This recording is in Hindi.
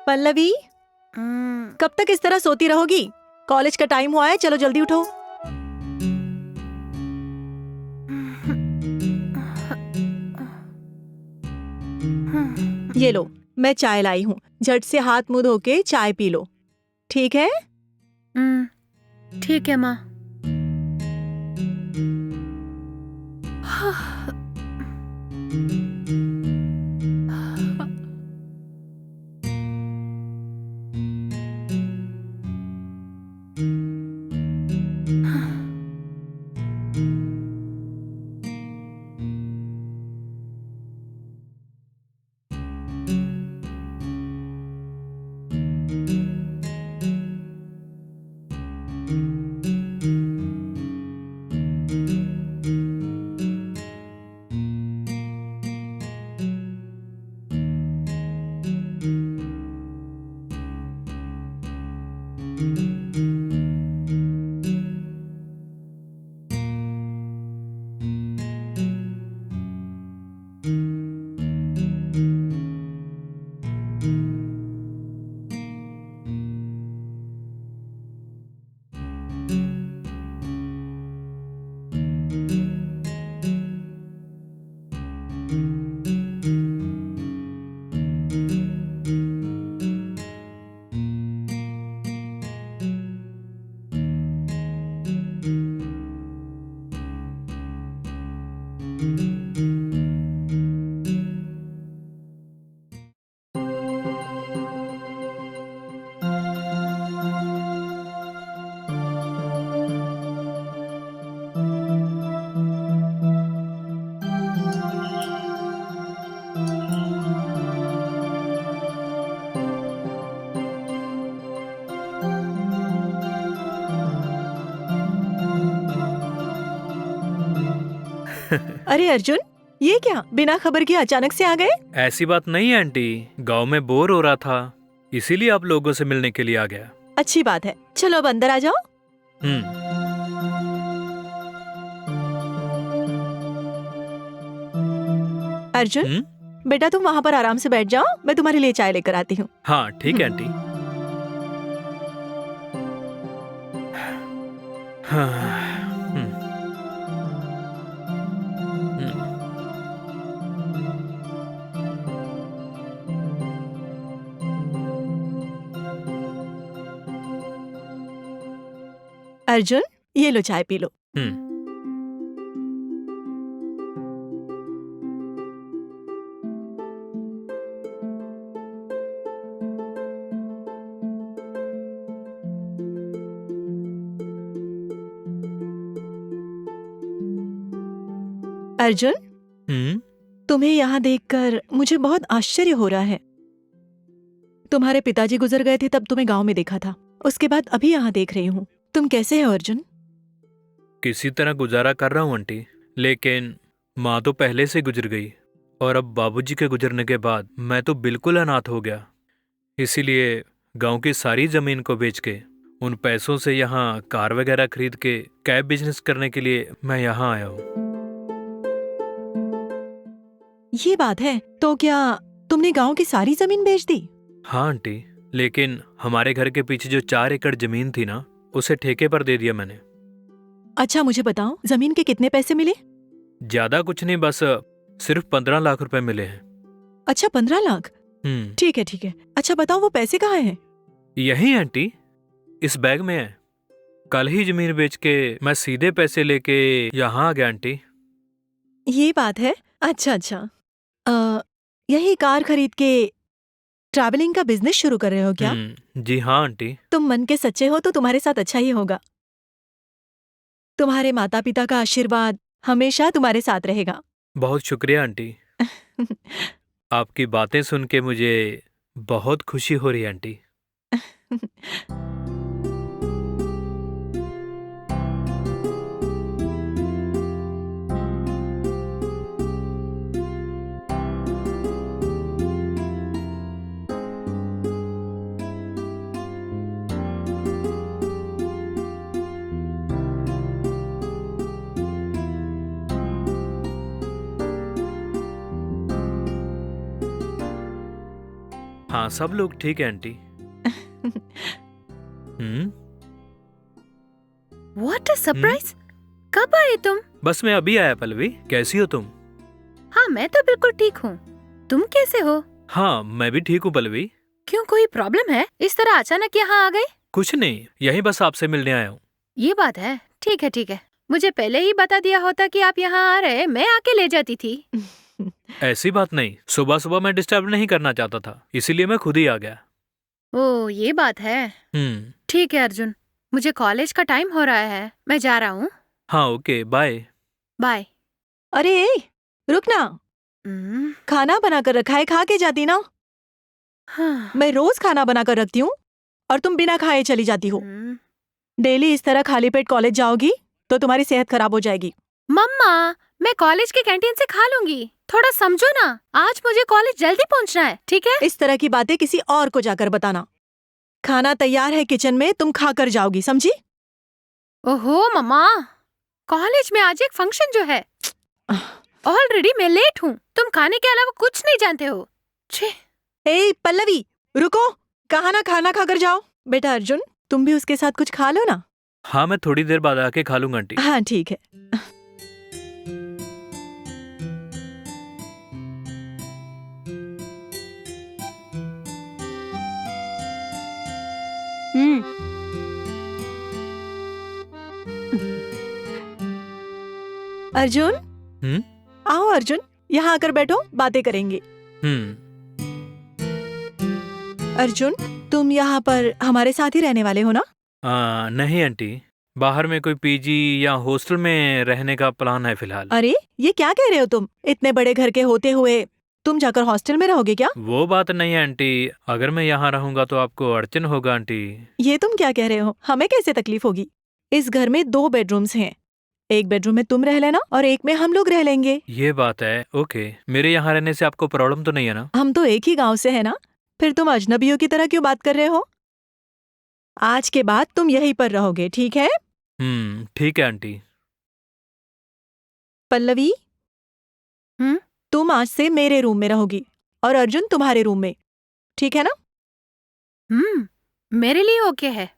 पल्लवी, कब तक इस तरह सोती रहोगी? कॉलेज का टाइम हुआ है, चलो जल्दी उठो। ये लो, मैं चाय लाई हूँ। झट से हाथ मुंह धो के चाय पी लो, ठीक है? ठीक है माँ। अरे अर्जुन, ये क्या बिना खबर के अचानक से आ गए? ऐसी बात नहीं है आंटी, गांव में बोर हो रहा था, इसीलिए आप लोगों से मिलने के लिए आ गया। अच्छी बात है, चलो अब अंदर आ जाओ। हम्म। अर्जुन, बेटा तुम वहाँ पर आराम से बैठ जाओ, मैं तुम्हारे लिए चाय लेकर आती हूँ। हाँ ठीक है आंटी। हाँ, अर्जुन, ये लो चाय पी लो। अर्जुन, तुम्हें यहाँ देखकर मुझे बहुत आश्चर्य हो रहा है। तुम्हारे पिताजी गुजर गए थे तब तुम्हें गांव में देखा था, उसके बाद अभी यहाँ देख रही हूँ। तुम कैसे हो अर्जुन? किसी तरह गुजारा कर रहा हूँ आंटी, लेकिन माँ तो पहले से गुजर गई और अब बाबूजी के गुजरने के बाद मैं तो बिल्कुल अनाथ हो गया। इसीलिए गांव की सारी जमीन को बेच के उन पैसों से यहाँ कार वगैरह खरीद के कैब बिजनेस करने के लिए मैं यहाँ आया हूँ। ये बात है, तो क्या तुमने गांव की सारी जमीन बेच दी? हाँ आंटी, लेकिन हमारे घर के पीछे जो 4 एकड़ जमीन थी ना, उसे ठेके पर दे दिया मैंने। अच्छा मुझे बताओ, जमीन के कितने पैसे मिले? ज्यादा कुछ नहीं, बस सिर्फ 15 लाख रुपए मिले हैं। अच्छा 15 लाख? ठीक है ठीक है। अच्छा बताओ वो पैसे कहाँ हैं? यही आंटी, इस बैग में है। कल ही जमीन बेच के मैं सीधे पैसे लेके यहाँ आ गया आंटी। ये बात है। अच्छा अच्छा, यही कार खरीद के ट्रैवलिंग का बिजनेस शुरू कर रहे हो क्या? जी हाँ आंटी। तुम मन के सच्चे हो तो तुम्हारे साथ अच्छा ही होगा। तुम्हारे माता पिता का आशीर्वाद हमेशा तुम्हारे साथ रहेगा। बहुत शुक्रिया आंटी। आपकी बातें सुन के मुझे बहुत खुशी हो रही है आंटी। हाँ, सब लोग ठीक है आंटी। What a surprise! कब आए तुम? बस मैं अभी आया पल्लवी। कैसी हो तुम? हाँ, मैं तो बिल्कुल ठीक हूँ। तुम कैसे हो? हाँ, मैं भी ठीक हूँ पल्लवी। क्यों, कोई प्रॉब्लम है? इस तरह अचानक यहाँ आ गए? कुछ नहीं, यही बस आपसे मिलने आया हूँ। ये बात है। ठीक है, ठीक है। मुझे पहले ही बता दिया होता कि आप यहाँ आ रहे, मैं आके ले जाती थी। ऐसी बात नहीं, सुबह सुबह मैं डिस्टर्ब नहीं करना चाहता था, इसीलिए मैं खुद ही आ गया। ओ, ये बात है। ठीक है अर्जुन, मुझे कॉलेज का टाइम हो रहा है, मैं जा रहा हूँ। हाँ, ओके, बाय। बाय। अरे रुक ना, हम्म, खाना बना कर रखा है, खा के जाती ना। हाँ, मैं रोज खाना बना कर रखती हूँ और तुम बिना खाए चली जाती हो। हम्म। डेली इस तरह खाली पेट कॉलेज जाओगी तो तुम्हारी सेहत खराब हो जाएगी। मम्मा, मैं कॉलेज के कैंटीन से खा लूंगी। थोड़ा समझो ना, आज मुझे कॉलेज जल्दी पहुंचना है, ठीक है? इस तरह की बातें किसी और को जाकर बताना। खाना तैयार है किचन में, तुम खा कर जाओगी, समझी? ओहो मम्मा, कॉलेज में आज एक फंक्शन जो है। ऑलरेडी मैं लेट हूँ। तुम खाने के अलावा कुछ नहीं जानते हो। छे। ए पल्लवी, रुको, कहा ना खाना खाकर जाओ। बेटा अर्जुन, तुम भी उसके साथ कुछ खा लो ना। हाँ, मैं थोड़ी देर बाद आके खा लूंगा आंटी। हाँ ठीक है। अर्जुन, हम्म आओ अर्जुन, यहाँ आकर बैठो, बातें करेंगे। हम्म अर्जुन, तुम यहाँ पर हमारे साथ ही रहने वाले हो ना? नहीं आंटी, बाहर में कोई पीजी या हॉस्टल में रहने का प्लान है फिलहाल। अरे ये क्या कह रहे हो तुम? इतने बड़े घर के होते हुए तुम जाकर हॉस्टल में रहोगे क्या? वो बात नहीं है आंटी, अगर मैं यहाँ रहूंगा तो आपको अड़चन होगा आंटी। ये तुम क्या कह रहे हो? हमें कैसे तकलीफ होगी? इस घर में 2 बेडरूम्स हैं। एक बेडरूम में तुम रह लेना और एक में हम लोग रह लेंगे। ये बात है, ओके। मेरे यहाँ रहने से आपको प्रॉब्लम तो नहीं है ना? हम तो एक ही गांव से है ना, फिर तुम अजनबियों की तरह क्यों बात कर रहे हो? आज के बाद तुम यहीं पर रहोगे, ठीक है? ठीक है आंटी। पल्लवी, हम्म? तुम आज से मेरे रूम में रहोगी और अर्जुन तुम्हारे रूम में, ठीक है ना? मेरे लिए ओके है।